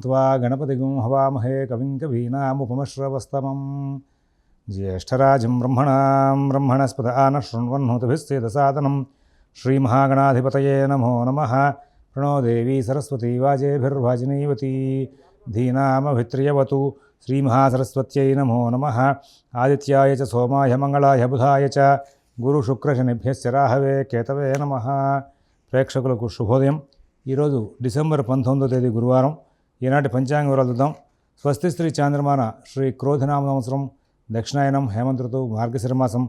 त्वा गणपतिगुं हवामहे कविं कवीनामुपमश्रवस्तमं ज्येष्ठराजं ब्रह्मणस्पत आनशृण्वन्नोतभिस्सेदसादनं श्रीमहागणाधिपतये नमो नमः। प्रणो देवी सरस्वती वाजेभिर्वाजिनीवती धीनामभित्र्यवतु श्रीमहासरस्वत्यै नमो नमः। आदित्याय च सोमाय मंगलाय बुधाय च गुरुशुक्रशनिभ्यश्च राहवे केतवे नमः। ప్రేక్షకులకు శుభోదయం। ఈరోజు డిసెంబర్ 19వ తేదీ గురువారం। ఈనాటి పంచాంగ వివరాలు చూద్దాం। స్వస్తి శ్రీ చాంద్రమాన శ్రీ క్రోధినామ సంవత్సరం దక్షిణాయనం హేమంత ఋతువు మార్గశిర మాసం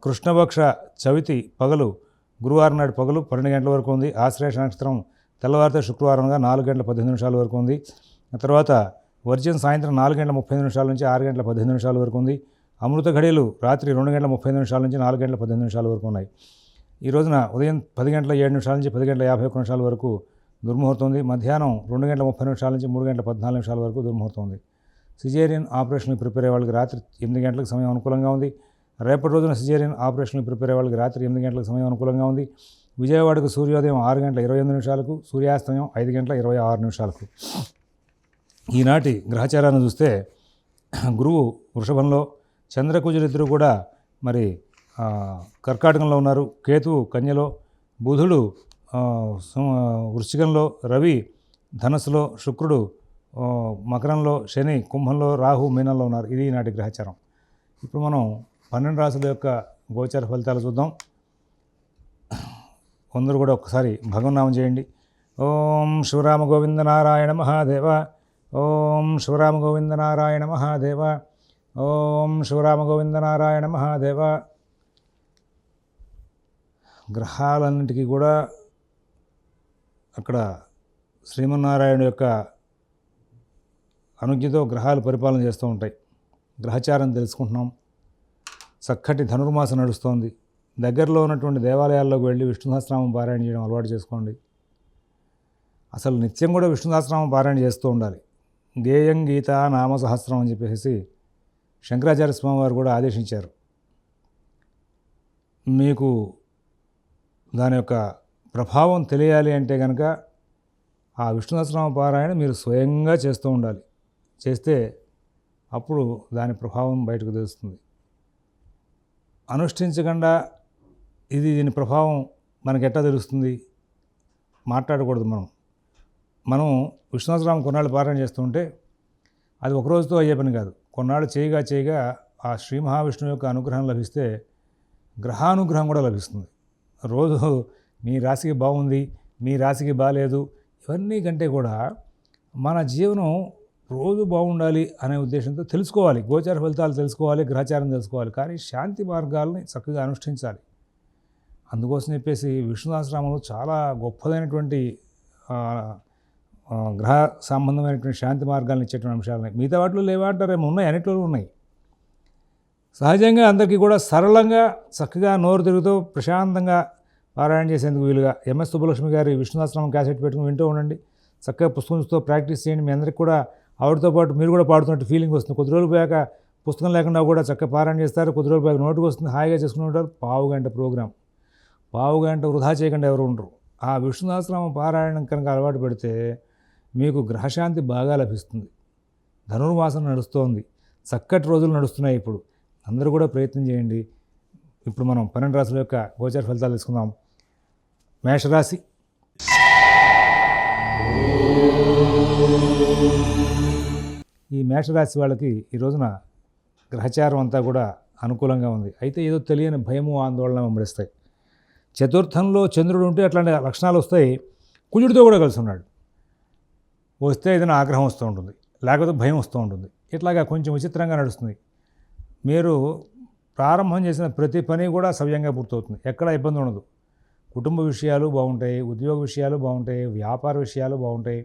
కృష్ణపక్ష చవితి పగలు గురువారం నాటి పగలు 12 గంటల వరకు ఉంది। ఆశ్లేష నక్షత్రం తెల్లవారితే శుక్రవారంగా 4 గంటల 15 నిమిషాల వరకు ఉంది। తర్వాత వర్జం సాయంత్రం 4 గంటల 35 నిమిషాల నుంచి 6 గంటల 15 నిమిషాల వరకు ఉంది। అమృత ఘడియలు రాత్రి 2 గంటల 35 నిమిషాల నుంచి 4 గంటల 15 నిమిషాల వరకు ఉన్నాయి। ఈ రోజున ఉదయం 10 గంటల 7 నిమిషాల నుంచి 10 గంటల 51 నిమిషాల వరకు దుర్ముహూర్తం ఉంది। మధ్యాహ్నం 2 గంటల 30 నిమిషాల నుంచి 3 గంటల 14 నిమిషాల వరకు దుర్ముహూర్తం ఉంది। సిజేరియన్ ఆపరేషన్కి ప్రిపేర్ అయ్యే వాళ్ళకి రాత్రి 8 గంటలకు సమయం అనుకూలంగా ఉంది। రేపటి రోజున సిజేరియన్ ఆపరేషన్కి ప్రిపేర్ అయ్యే వాళ్ళకి రాత్రి 8 గంటలకు సమయం అనుకూలంగా ఉంది। విజయవాడకు సూర్యోదయం 6 గంటల 28 నిమిషాలకు, సూర్యాస్తమయం 5 గంటల 26 నిమిషాలకు। ఈనాటి గ్రహచారాన్ని చూస్తే గురువు వృషభంలో, చంద్రకుజులిద్దరూ కూడా మరి కర్కాటకంలో ఉన్నారు, కేతువు కన్యలో, బుధుడు వృశ్చికంలో, రవి ధనస్సులో, శుక్రుడు మకరంలో, శని కుంభంలో, రాహు మీనంలో ఉన్నారు। ఇది ఈనాటి గ్రహచారం। ఇప్పుడు మనం 12 రాశుల యొక్క గోచార ఫలితాలు చూద్దాం। అందరూ కూడా ఒక్కసారి భగవన్నామం చేయండి। ఓం శివరామ గోవింద నారాయణ మహాదేవ, ఓం శివరామ గోవింద నారాయణ మహాదేవ, ఓం శివరామ గోవింద నారాయణ మహాదేవ। గ్రహాలన్నింటికీ కూడా అక్కడ శ్రీమన్నారాయణ యొక్క అనుజ్ఞతో గ్రహాలు పరిపాలన చేస్తూ ఉంటాయి। గ్రహచారం తెలుసుకుంటున్నాం। చక్కటి ధనుర్మాసం నడుస్తోంది। దగ్గరలో ఉన్నటువంటి దేవాలయాల్లోకి వెళ్ళి విష్ణు సహస్రనామం పారాయణ చేయడం అలవాటు చేసుకోండి। అసలు నిత్యం కూడా విష్ణు సహస్రనామం పారాయణ చేస్తూ ఉండాలి। గేయం గీత నామ సహస్రం అని చెప్పేసి శంకరాచార్య స్వామి వారు కూడా ఆదేశించారు। మీకు దాని యొక్క ప్రభావం తెలియాలి అంటే కనుక ఆ విష్ణు సహస్రనామ పారాయణ మీరు స్వయంగా చేస్తూ ఉండాలి। చేస్తే అప్పుడు దాని ప్రభావం బయటకు తెలుస్తుంది। అనుష్ఠించకుండా దీని ప్రభావం మనకి ఎట్లా తెలుస్తుంది మాట్లాడకూడదు। మనం విష్ణు సహస్రనామం కొన్నాళ్ళు పారాయణ చేస్తుంటే అది ఒక రోజుతో అయ్యే పని కాదు। కొన్నాళ్ళు చేయగా ఆ శ్రీ మహావిష్ణువు యొక్క అనుగ్రహం లభిస్తే గ్రహానుగ్రహం కూడా లభిస్తుంది। రోజు మీ రాశికి బాగుంది, మీ రాశికి బాగాలేదు, ఇవన్నీ కంటే కూడా మన జీవనం రోజు బాగుండాలి అనే ఉద్దేశంతో తెలుసుకోవాలి। గోచార ఫలితాలు తెలుసుకోవాలి, గ్రహచారం తెలుసుకోవాలి, కానీ శాంతి మార్గాల్ని చక్కగా అనుష్ఠించాలి। అందుకోసం చెప్పేసి విష్ణు సహస్రనామంలో చాలా గొప్పదైనటువంటి గ్రహ సంబంధమైనటువంటి శాంతి మార్గాలను ఇచ్చేటువంటి అంశాలు మిగతా వాటిలో లేవాటారేమో ఉన్నాయి, అన్నిట్లో ఉన్నాయి। సహజంగా అందరికీ కూడా సరళంగా చక్కగా నోరు తిరుగుతూ ప్రశాంతంగా పారాయణ చేసేందుకు వీలుగా ఎంఎస్ సుబ్బలక్ష్మి గారి విష్ణు సహస్రనామం క్యాసెట్ పెట్టుకుని వింటూ ఉండండి। చక్కగా పుస్తకంతో ప్రాక్టీస్ చేయండి। మీ అందరికీ కూడా ఆవిడతో పాటు మీరు కూడా పాడుతున్నట్టు ఫీలింగ్ వస్తుంది। కొద్ది రోజులు పోయాక పుస్తకం లేకుండా కూడా చక్కగా పారాయణ చేస్తారు। కొద్ది రోజులు పోయాక నోటుకు వస్తుంది, హాయిగా చేసుకుని ఉంటారు। పావు గంట ప్రోగ్రాం, పావు గంట వృధా చేయకుండా ఎవరు ఉండరు। ఆ విష్ణు సహస్రనామం పారాయణం కనుక అలవాటు పెడితే మీకు గ్రహశాంతి బాగా లభిస్తుంది। ధనుర్మాసం నడుస్తోంది, చక్కటి రోజులు నడుస్తున్నాయి। ఇప్పుడు అందరూ కూడా ప్రయత్నం చేయండి। ఇప్పుడు మనం 12 రాశుల యొక్క గోచార ఫలితాలు తీసుకుందాం। మేషరాశి, ఈ మేషరాశి వాళ్ళకి ఈ రోజున గ్రహచారం అంతా కూడా అనుకూలంగా ఉంది। అయితే ఏదో తెలియని భయము ఆందోళన వెంబడిస్తాయి। చతుర్థంలో చంద్రుడు ఉంటే అట్లాంటి లక్షణాలు వస్తాయి। కుజుడితో కూడా కలిసి ఉన్నాడు, వస్తే ఏదైనా ఆగ్రహం వస్తూ ఉంటుంది, లేకపోతే భయం వస్తూ ఉంటుంది। ఇట్లాగా కొంచెం విచిత్రంగా నడుస్తుంది। మీరు ప్రారంభం చేసిన ప్రతి పని కూడా సవ్యంగా పూర్తవుతుంది, ఎక్కడ ఇబ్బంది ఉండదు। కుటుంబ విషయాలు బాగుంటాయి, ఉద్యోగ విషయాలు బాగుంటాయి, వ్యాపార విషయాలు బాగుంటాయి।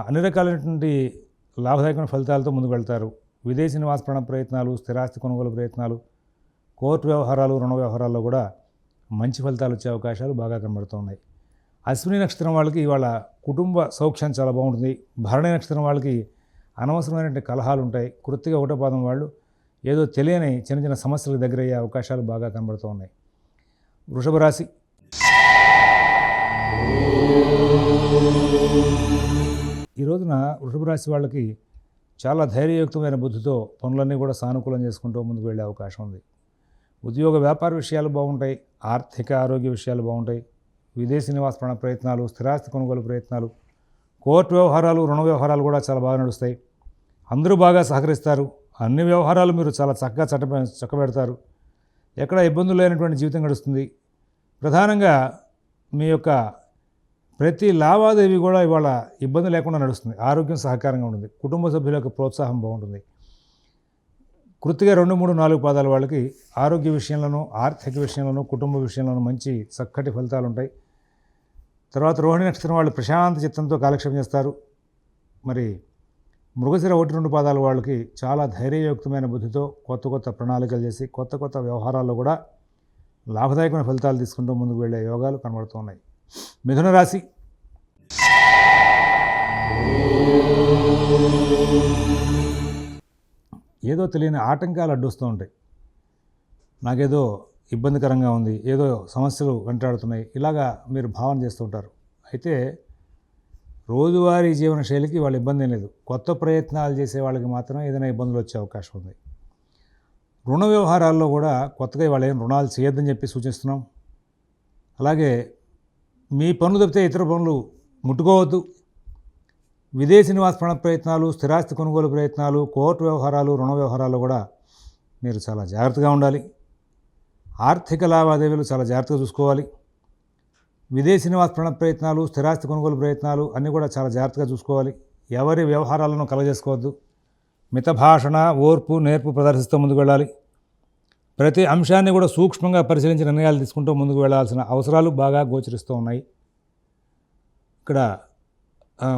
అన్ని రకాలైనటువంటి లాభదాయకమైన ఫలితాలతో ముందుకు వెళ్తారు। విదేశీ నివాస ప్రయత్నాలు, స్థిరాస్తి కొనుగోలు ప్రయత్నాలు, కోర్టు వ్యవహారాలు, రుణ వ్యవహారాల్లో కూడా మంచి ఫలితాలు వచ్చే అవకాశాలు బాగా కనబడుతూ ఉన్నాయి। అశ్విని నక్షత్రం వాళ్ళకి ఇవాళ కుటుంబ సౌఖ్యం చాలా బాగుంటుంది। భరణి నక్షత్రం వాళ్ళకి అనవసరమైనటువంటి కలహాలు ఉంటాయి। కృత్తిక ఒకటో పాదం వాళ్ళు ఏదో తెలియని చిన్న చిన్న సమస్యలకు దగ్గరయ్యే అవకాశాలు బాగా కనబడుతూ ఉన్నాయి। వృషభ రాశి, ఈ రోజున వృషభ రాశి వాళ్ళకి చాలా ధైర్యయుక్తమైన బుద్ధితో పనులన్నీ కూడా సానుకూలం చేసుకుంటూ ముందుకు వెళ్ళే అవకాశం ఉంది. ఉద్యోగ వ్యాపార విషయాలు బాగుంటాయి, ఆర్థిక ఆరోగ్య విషయాలు బాగుంటాయి, విదేశీ నివాస ప్రయత్నాలు, స్థిరాస్తి కొనుగోలు ప్రయత్నాలు, కోర్టు వ్యవహారాలు, రుణ వ్యవహారాలు కూడా చాలా బాగా నడుస్తాయి. అందరూ బాగా సహకరిస్తారు. అన్ని వ్యవహారాలు మీరు చాలా చక్కగా చక్కబెడతారు. ఎక్కడ ఇబ్బందులు లేనటువంటి జీవితం గడుస్తుంది. ప్రధానంగా మీ యొక్క ప్రతి లావాదేవీ కూడా ఇవాళ ఇబ్బంది లేకుండా నడుస్తుంది. ఆరోగ్యం సహకారంగా ఉంటుంది. కుటుంబ సభ్యుల యొక్క ప్రోత్సాహం బాగుంటుంది. కృత్తిగా 2, 3, 4 పాదాల వాళ్ళకి ఆరోగ్య విషయంలోనూ, ఆర్థిక విషయంలోనూ, కుటుంబ విషయంలోనూ మంచి చక్కటి ఫలితాలు ఉంటాయి. తర్వాత రోహిణి నక్షత్రం వాళ్ళు ప్రశాంత చిత్తంతో కాలక్షేపం చేస్తారు. మరి మృగశిర 1, 2 పాదాల వాళ్ళకి చాలా ధైర్యయుక్తమైన బుద్ధితో కొత్త కొత్త ప్రణాళికలు చేసి కొత్త కొత్త వ్యవహారాల్లో కూడా లాభదాయకమైన ఫలితాలు తీసుకుంటూ ముందుకు వెళ్ళే యోగాలు కనబడుతూ ఉన్నాయి. మిథున రాశి ఏదో తెలియని ఆటంకాలు అడ్డొస్తూ ఉంటాయి. నాకేదో ఇబ్బందికరంగా ఉంది, ఏదో సమస్యలు వెంటాడుతున్నాయి, ఇలాగా మీరు భావన చేస్తూ ఉంటారు. అయితే రోజువారీ జీవన శైలికి వాళ్ళ ఇబ్బంది ఏం లేదు. కొత్త ప్రయత్నాలు చేసే వాళ్ళకి మాత్రమే ఏదైనా ఇబ్బందులు వచ్చే అవకాశం ఉంది. రుణ వ్యవహారాల్లో కూడా కొత్తగా వాళ్ళు ఏం రుణాలు చేయొద్దని చెప్పి సూచిస్తున్నాం. అలాగే మీ పనులు తప్పితే ఇతర పనులు ముట్టుకోవద్దు. విదేశీ నివాస ప్రయత్నాలు, స్థిరాస్తి కొనుగోలు ప్రయత్నాలు, కోర్టు వ్యవహారాలు, రుణ వ్యవహారాలు కూడా మీరు చాలా జాగ్రత్తగా ఉండాలి. ఆర్థిక లావాదేవీలు చాలా జాగ్రత్తగా చూసుకోవాలి. విదేశీ నివాస ప్రయత్నాలు, స్థిరాస్తి కొనుగోలు ప్రయత్నాలు అన్నీ కూడా చాలా జాగ్రత్తగా చూసుకోవాలి. ఎవరి వ్యవహారాలను కలగజేసుకోవద్దు. మిత భాషణ, ఓర్పు, నేర్పు ప్రదర్శిస్తూ ముందుకు వెళ్ళాలి. ప్రతి అంశాన్ని కూడా సూక్ష్మంగా పరిశీలించి నిర్ణయాలు తీసుకుంటూ ముందుకు వెళ్ళాల్సిన అవసరాలు బాగా గోచరిస్తూ ఉన్నాయి. ఇక్కడ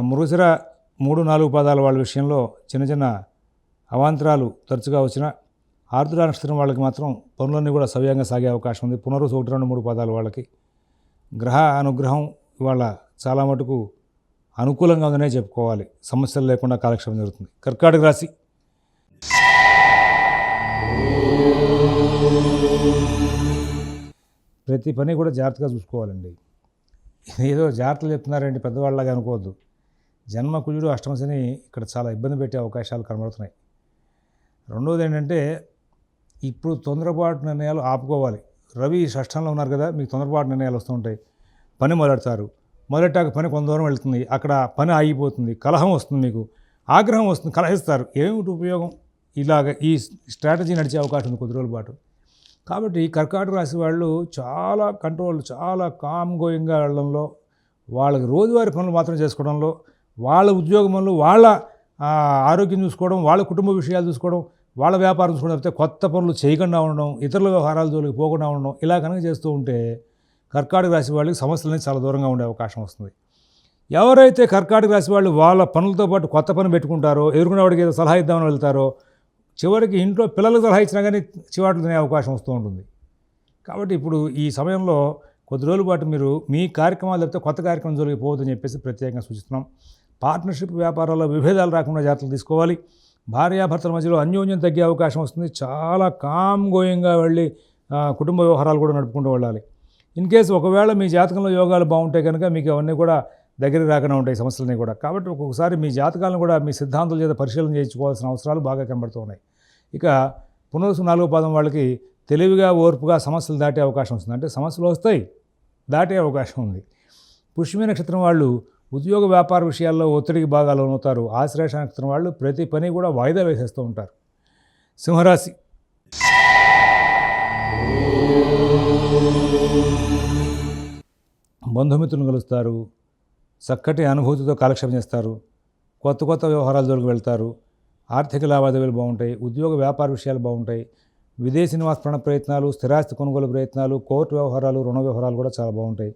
మృగశిర 3, 4 పాదాల వాళ్ళ విషయంలో చిన్న చిన్న అవాంతరాలు తరచుగా వచ్చిన ఆర్ద్ర నక్షత్రం వాళ్ళకి మాత్రం పనులన్నీ కూడా సవ్యంగా సాగే అవకాశం ఉంది. పునరుసు 1, 2, 3 పాదాల వాళ్ళకి గ్రహ అనుగ్రహం ఇవాళ చాలా మటుకు అనుకూలంగా ఉందనే చెప్పుకోవాలి. సమస్యలు లేకుండా కాలక్షేపం జరుగుతుంది. కర్కాటక రాశి ప్రతి పని కూడా జాగ్రత్తగా చూసుకోవాలండి. ఏదో జాగ్రత్తలు చెప్తున్నారండి పెద్దవాళ్ళలాగా అనుకోవద్దు. జన్మ కుజుడు అష్టమశని ఇక్కడ చాలా ఇబ్బంది పెట్టే అవకాశాలు కనబడుతున్నాయి. రెండోది ఏంటంటే ఇప్పుడు తొందరపాటు నిర్ణయాలు ఆపుకోవాలి. రవి షష్ఠంలో ఉన్నారు కదా, మీకు తొందరపాటు నిర్ణయాలు వస్తూ ఉంటాయి. పని మొదలెడతారు, మొదలెట్టాక పని కొంత దూరం వెళ్తుంది, అక్కడ పని ఆగిపోతుంది, కలహం వస్తుంది, మీకు ఆగ్రహం వస్తుంది, కలహిస్తారు. ఏమిటి ఉపయోగం? ఇలాగ ఈ స్ట్రాటజీ నడిచే అవకాశం ఉంది కొద్ది రోజుల పాటు. కాబట్టి కర్కాటక రాశి వాళ్ళు చాలా కంట్రోల్, చాలా కామ్ గోయింగ్గా వెళ్ళడంలో, వాళ్ళకి రోజువారీ పనులు మాత్రం చేసుకోవడంలో, వాళ్ళ ఉద్యోగం పనులు, వాళ్ళ ఆరోగ్యం చూసుకోవడం, వాళ్ళ కుటుంబ విషయాలు చూసుకోవడం, వాళ్ళ వ్యాపారం చూసుకోవడం తప్పితే కొత్త పనులు చేయకుండా ఉండడం, ఇతరుల వ్యవహారాల జోలికి పోకుండా ఉండడం, ఇలా కనుక చేస్తూ ఉంటే కర్కాటక రాశి వాళ్ళకి సమస్యలని చాలా దూరంగా ఉండే అవకాశం వస్తుంది. ఎవరైతే కర్కాటక రాశి వాళ్ళు వాళ్ళ పనులతో పాటు కొత్త పని పెట్టుకుంటారో, ఎదుర్కొన్న వాడికి ఏదో సలహా ఇద్దామని వెళ్తారో, చివరికి ఇంట్లో పిల్లలకు సలహా ఇచ్చినా కానీ చివాట్లు తినే అవకాశం వస్తూ ఉంటుంది. కాబట్టి ఇప్పుడు ఈ సమయంలో కొద్ది రోజుల పాటు మీరు మీ కార్యక్రమాలు తప్పితే కొత్త కార్యక్రమం జోలికి పోవద్దని చెప్పేసి ప్రత్యేకంగా సూచిస్తున్నాం. పార్ట్నర్షిప్ వ్యాపారాల్లో విభేదాలు రాకుండా జాగ్రత్తలు తీసుకోవాలి. భార్యాభర్తల మధ్యలో అన్యోన్యం తగ్గే అవకాశం వస్తుంది. చాలా కామ్ గోయింగ్గా వెళ్ళి కుటుంబ వ్యవహారాలు కూడా నడుపుకుంటూ వెళ్ళాలి. ఇన్ కేసు ఒకవేళ మీ జాతకంలో యోగాలు బాగుంటాయి కనుక మీకు అవన్నీ కూడా దగ్గరికి రాకుండా ఉంటాయి సమస్యలన్నీ కూడా. కాబట్టి ఒక్కొక్కసారి మీ జాతకాలను కూడా మీ సిద్ధాంతాల చేత పరిశీలన చేయించుకోవాల్సిన అవసరాలు బాగా కనబడుతూ ఉన్నాయి. ఇక పునరుసు 4వ పాదం వాళ్ళకి తెలివిగా, ఓర్పుగా సమస్యలు దాటే అవకాశం వస్తుంది. అంటే సమస్యలు వస్తాయి, దాటే అవకాశం ఉంది. పుష్యమి నక్షత్రం వాళ్ళు ఉద్యోగ వ్యాపార విషయాల్లో ఒత్తిడికి బాగా లోనవుతారు. ఆశ్లేష నక్షత్రం వాళ్ళు ప్రతి పని కూడా వాయిదా వేసేస్తూ ఉంటారు. సింహరాశి బంధుమిత్రులను కలుస్తారు, చక్కటి అనుభూతితో కాలక్షేపం చేస్తారు, కొత్త కొత్త వ్యవహారాల జోలికి వెళ్తారు, ఆర్థిక లావాదేవీలు బాగుంటాయి, ఉద్యోగ వ్యాపార విషయాలు బాగుంటాయి, విదేశీ నివాస ప్రయత్నాలు, స్థిరాస్తి కొనుగోలు ప్రయత్నాలు, కోర్టు వ్యవహారాలు, రుణ వ్యవహారాలు కూడా చాలా బాగుంటాయి.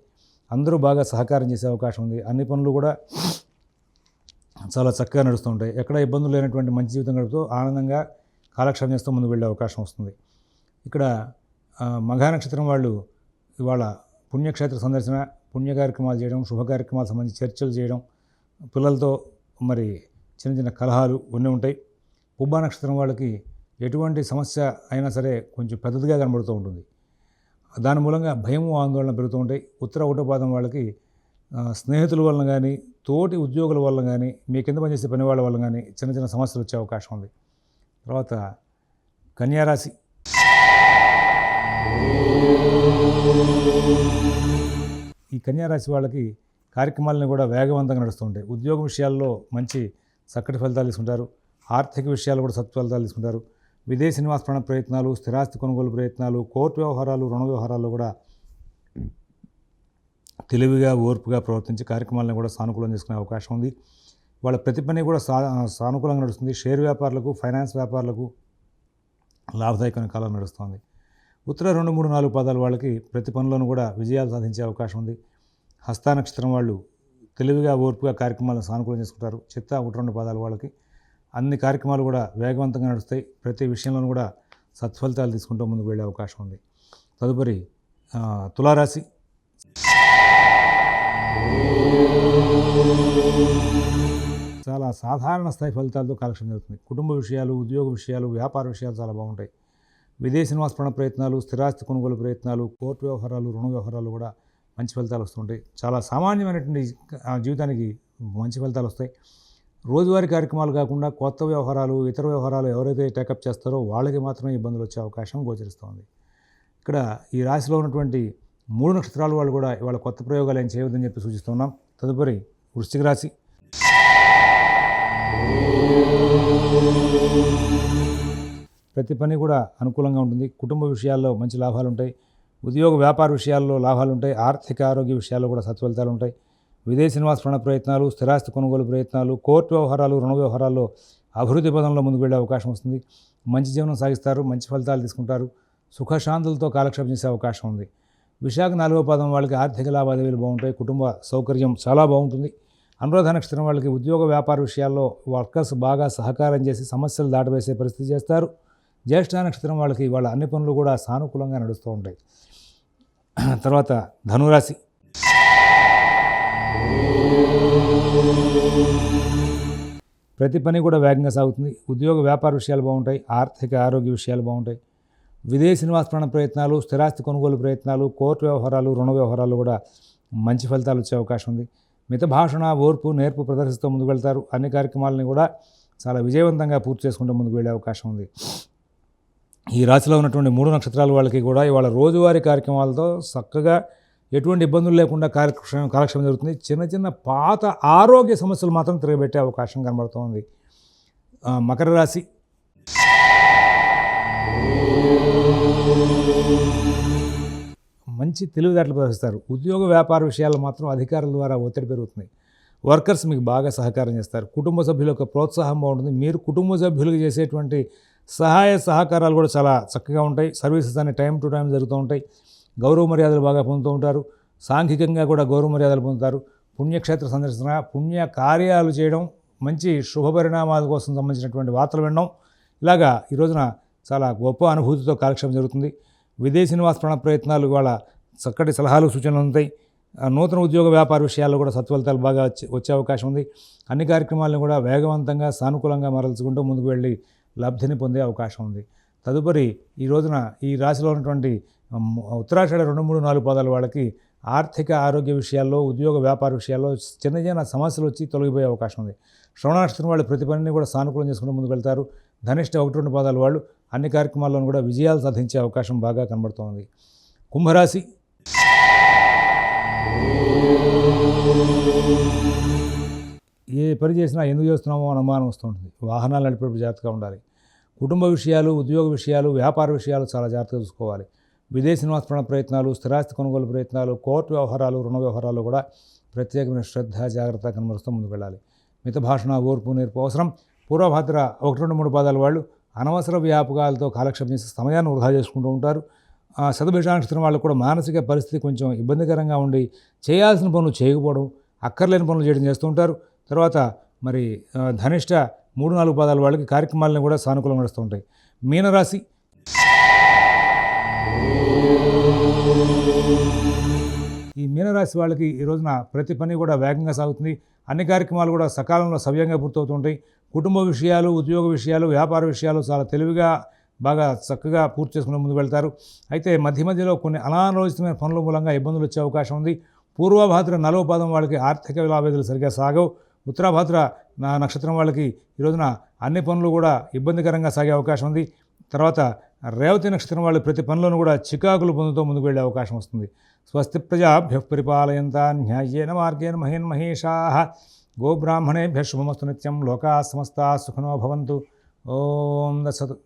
అందరూ బాగా సహకారం చేసే అవకాశం ఉంది. అన్ని పనులు కూడా చాలా చక్కగా నడుస్తూ ఉంటాయి. ఎక్కడ ఇబ్బందులు లేనటువంటి మంచి జీవితం గడుపుతూ ఆనందంగా కాలక్షేపం చేస్తూ ముందుకు వెళ్ళే అవకాశం వస్తుంది. ఇక్కడ మఘా నక్షత్రం వాళ్ళు ఇవాళ పుణ్యక్షేత్ర సందర్శన, పుణ్య కార్యక్రమాలు చేయడం, శుభ కార్యక్రమాలకు సంబంధించి చర్చలు చేయడం, పిల్లలతో మరి చిన్న చిన్న కలహాలు ఇవన్నీ ఉంటాయి. పుబ్బా నక్షత్రం వాళ్ళకి ఎటువంటి సమస్య అయినా సరే కొంచెం పెద్దదిగా కనబడుతూ ఉంటుంది. దాని మూలంగా భయము, ఆందోళన పెరుగుతూ ఉంటాయి. ఉత్తర 1వ పాదం వాళ్ళకి స్నేహితుల వలన కానీ, తోటి ఉద్యోగుల వలన కానీ, మీ కింద పనిచేసే పని వాళ్ళ వలన కానీ చిన్న చిన్న సమస్యలు వచ్చే అవకాశం ఉంది. తర్వాత కన్యారాశి. ఈ కన్యారాశి వాళ్ళకి కార్యక్రమాలను కూడా వేగవంతంగా నడుస్తుంటాయి. ఉద్యోగ విషయాల్లో మంచి చక్కటి ఫలితాలు తీసుకుంటారు. ఆర్థిక విషయాలు కూడా సత్ఫలితాలు తీసుకుంటారు. విదేశీ నివాస ప్రయత్నాలు, స్థిరాస్తి కొనుగోలు ప్రయత్నాలు, కోర్టు వ్యవహారాలు, రుణ వ్యవహారాల్లో కూడా తెలివిగా, ఓర్పుగా ప్రవర్తించి కార్యక్రమాలను కూడా సానుకూలం చేసుకునే అవకాశం ఉంది. వాళ్ళ ప్రతి పని కూడా సానుకూలంగా నడుస్తుంది. షేర్ వ్యాపారులకు, ఫైనాన్స్ వ్యాపారులకు లాభదాయకమైన కాలం నడుస్తుంది. ఉత్తర 2, 3, 4 పాదాల వాళ్ళకి ప్రతి పనిలోనూ కూడా విజయాలు సాధించే అవకాశం ఉంది. హస్త నక్షత్రం వాళ్ళు తెలివిగా, ఓర్పుగా కార్యక్రమాలను సానుకూలం చేసుకుంటారు. చిత్త 1, 2 పాదాల వాళ్ళకి అన్ని కార్యక్రమాలు కూడా వేగవంతంగా నడుస్తాయి. ప్రతి విషయంలోనూ కూడా సత్ఫలితాలు తీసుకుంటూ ముందుకు వెళ్ళే అవకాశం ఉంది. తదుపరి తులారాశి. చాలా సాధారణ స్థాయి ఫలితాలతో కాలక్షేపం జరుగుతుంది. కుటుంబ విషయాలు, ఉద్యోగ విషయాలు, వ్యాపార విషయాలు చాలా బాగుంటాయి. విదేశీ నివాస ప్రయత్నాలు, స్థిరాస్తి కొనుగోలు ప్రయత్నాలు, కోర్టు వ్యవహారాలు, రుణ వ్యవహారాలు కూడా మంచి ఫలితాలు వస్తుంటాయి. చాలా సామాన్యమైనటువంటి జీవితానికి మంచి ఫలితాలు వస్తాయి. రోజువారీ కార్యక్రమాలు కాకుండా కొత్త వ్యవహారాలు, ఇతర వ్యవహారాలు ఎవరైతే టేకప్ చేస్తారో వాళ్ళకి మాత్రమే ఇబ్బందులు వచ్చే అవకాశం గోచరిస్తుంది. ఇక్కడ ఈ రాశిలో ఉన్నటువంటి 3 నక్షత్రాల వాళ్ళు కూడా ఇవాళ కొత్త ప్రయోగాలు ఏం చేయవద్దని చెప్పి సూచిస్తున్నాం. తదుపరి వృశ్చిక రాశి. ప్రతి పని కూడా అనుకూలంగా ఉంటుంది. కుటుంబ విషయాల్లో మంచి లాభాలు ఉంటాయి. ఉద్యోగ వ్యాపార విషయాల్లో లాభాలు ఉంటాయి. ఆర్థిక ఆరోగ్య విషయాల్లో కూడా సత్ఫలితాలు ఉంటాయి. విదేశీ నివాస ప్రయత్నాలు, స్థిరాస్తి కొనుగోలు ప్రయత్నాలు, కోర్టు వ్యవహారాలు, రుణ వ్యవహారాల్లో అభివృద్ధి పదంలో ముందుకు వెళ్ళే అవకాశం వస్తుంది. మంచి జీవనం సాగిస్తారు. మంచి ఫలితాలు తీసుకుంటారు. సుఖశాంతులతో కాలక్షేపం చేసే అవకాశం ఉంది. విశాఖ 4వ పాదం వాళ్ళకి ఆర్థిక లావాదేవీలు బాగుంటాయి. కుటుంబ సౌకర్యం చాలా బాగుంటుంది. అనురాధ నక్షత్రం వాళ్ళకి ఉద్యోగ వ్యాపార విషయాల్లో వర్కర్స్ బాగా సహకారం చేసి సమస్యలు దాటవేసే పరిస్థితి చేస్తారు. జ్యేష్ఠ నక్షత్రం వాళ్ళకి వాళ్ళ అన్ని పనులు కూడా సానుకూలంగా నడుస్తూ ఉంటాయి. తర్వాత ధనురాశి. ప్రతి పని కూడా వేగంగా సాగుతుంది. ఉద్యోగ వ్యాపార విషయాలు బాగుంటాయి. ఆర్థిక ఆరోగ్య విషయాలు బాగుంటాయి. విదేశీ నివాస ప్రయత్నాలు, స్థిరాస్తి కొనుగోలు ప్రయత్నాలు, కోర్టు వ్యవహారాలు, రుణ వ్యవహారాలు కూడా మంచి ఫలితాలు వచ్చే అవకాశం ఉంది. మిత భాషణ, ఓర్పు, నేర్పు ప్రదర్శిస్తూ ముందుకు వెళ్తారు. అన్ని కార్యక్రమాలని కూడా చాలా విజయవంతంగా పూర్తి చేసుకుంటూ ముందుకు వెళ్ళే అవకాశం ఉంది. ఈ రాశిలో ఉన్నటువంటి 3 నక్షత్రాల వాళ్ళకి కూడా ఇవాళ రోజువారీ కార్యక్రమాలతో చక్కగా ఎటువంటి ఇబ్బందులు లేకుండా కాలక్షేపం జరుగుతుంది. చిన్న చిన్న పాత ఆరోగ్య సమస్యలు మాత్రం తిరగబెట్టే అవకాశం కనబడుతోంది. మకర రాశి. మంచి తెలివితేటలు ప్రదర్శిస్తారు. ఉద్యోగ వ్యాపార విషయాల్లో మాత్రం అధికారుల ద్వారా ఒత్తిడి పెరుగుతుంది. వర్కర్స్ మీకు బాగా సహకారం చేస్తారు. కుటుంబ సభ్యుల యొక్క ప్రోత్సాహం బాగుంటుంది. మీరు కుటుంబ సభ్యులకు చేసేటువంటి సహాయ సహకారాలు కూడా చాలా చక్కగా ఉంటాయి. సర్వీసెస్ అన్ని టైం టు టైం జరుగుతూ ఉంటాయి. గౌరవ మర్యాదలు బాగా పొందుతూ ఉంటారు. సాంఘికంగా కూడా గౌరవ మర్యాదలు పొందుతారు. పుణ్యక్షేత్ర సందర్శన, పుణ్య కార్యాలు చేయడం, మంచి శుభ పరిణామాల కోసం సంబంధించినటువంటి వార్తలు వినడం, ఇలాగా ఈ రోజున చాలా గొప్ప అనుభూతితో కాలక్షేపం జరుగుతుంది. విదేశీ నివాస ప్రయత్నాలు వాళ్ళ చక్కటి సలహాలు, సూచనలు ఉంటాయి. నూతన ఉద్యోగ వ్యాపార విషయాల్లో కూడా సత్ఫలితాలు బాగా వచ్చే అవకాశం ఉంది. అన్ని కార్యక్రమాలను కూడా వేగవంతంగా, సానుకూలంగా మరల్చుకుంటూ ముందుకు వెళ్ళి లబ్ధిని పొందే అవకాశం ఉంది. తదుపరి ఈ రోజున ఈ రాశిలో ఉన్నటువంటి ఉత్తరాషాఢ 2, 3, 4 పాదాల వాళ్ళకి ఆర్థిక ఆరోగ్య విషయాల్లో, ఉద్యోగ వ్యాపార విషయాల్లో చిన్న చిన్న సమస్యలు వచ్చి తొలగిపోయే అవకాశం ఉంది. శ్రవణ నక్షత్రం వాళ్ళు ప్రతి పనిని కూడా సానుకూలం చేసుకుంటూ ముందుకు వెళ్తారు. ధనిష్ట 1, 2 పాదాల వాళ్ళు అన్ని కార్యక్రమాల్లోనూ కూడా విజయాలు సాధించే అవకాశం బాగా కనబడుతోంది. కుంభరాశి. ఏ పని చేసినా ఎందుకు చేస్తున్నామో అనుమానం వస్తూ ఉంటుంది. వాహనాలు నడిపేటప్పుడు జాగ్రత్తగా ఉండాలి. కుటుంబ విషయాలు, ఉద్యోగ విషయాలు, వ్యాపార విషయాలు చాలా జాగ్రత్తగా చూసుకోవాలి. విదేశీ నివాస ప్రయత్నాలు, స్థిరాస్తి కొనుగోలు ప్రయత్నాలు, కోర్టు వ్యవహారాలు, రుణ వ్యవహారాలు కూడా ప్రత్యేకమైన శ్రద్ధ, జాగ్రత్త కనబరుస్తూ ముందుకు వెళ్ళాలి. మిత భాషణ, ఓర్పు, నేర్పు అవసరం. పూర్వభాద్ర 1, 2, 3 పాదాల వాళ్ళు అనవసర వ్యాపకాలతో కాలక్షేపం చేసి సమయాన్ని వృధా చేసుకుంటూ ఉంటారు. శతభిష నక్షత్రం వాళ్ళకు కూడా మానసిక పరిస్థితి కొంచెం ఇబ్బందికరంగా ఉండి చేయాల్సిన పనులు చేయకపోవడం, అక్కర్లేని పనులు చేయడం చేస్తూ ఉంటారు. తర్వాత మరి ధనిష్ట 3, 4 పాదాల వాళ్ళకి కార్యక్రమాలను కూడా సానుకూలంగా నడుస్తూ ఉంటాయి. మీనరాశి. ఈ మీనరాశి వాళ్ళకి ఈ రోజున ప్రతి పని కూడా వేగంగా సాగుతుంది. అన్ని కార్యక్రమాలు కూడా సకాలంలో సవ్యంగా పూర్తవుతుంటాయి. కుటుంబ విషయాలు, ఉద్యోగ విషయాలు, వ్యాపార విషయాలు చాలా తెలివిగా బాగా చక్కగా పూర్తి చేసుకుని ముందుకు వెళ్తారు. అయితే మధ్య మధ్యలో కొన్ని అనాలోచితమైన పనుల మూలంగా ఇబ్బందులు వచ్చే అవకాశం ఉంది. పూర్వభాద్ర 4వ పాదం వాళ్ళకి ఆర్థిక లావాదేవీలు సరిగ్గా సాగవు. ఉత్తరాభాద్ర నక్షత్రం వాళ్ళకి ఈ రోజున అన్ని పనులు కూడా ఇబ్బందికరంగా సాగే అవకాశం ఉంది. తర్వాత రేవతి నక్షత్రం వాళ్ళు ప్రతి పనిలోనూ కూడా చికాకులు పొందుతూ ముందుకు వెళ్ళే అవకాశం వస్తుంది. స్వస్తి ప్రజాభ్యః పరిపాలయంతా న్యాయేన మార్గేణ మహేన్మహేషాః గోబ్రాహ్మణేభ్యః శుభమస్తు నిత్యం. లోకాః సమస్తాః సుఖినో భవంతు. ఓం దత్సతు.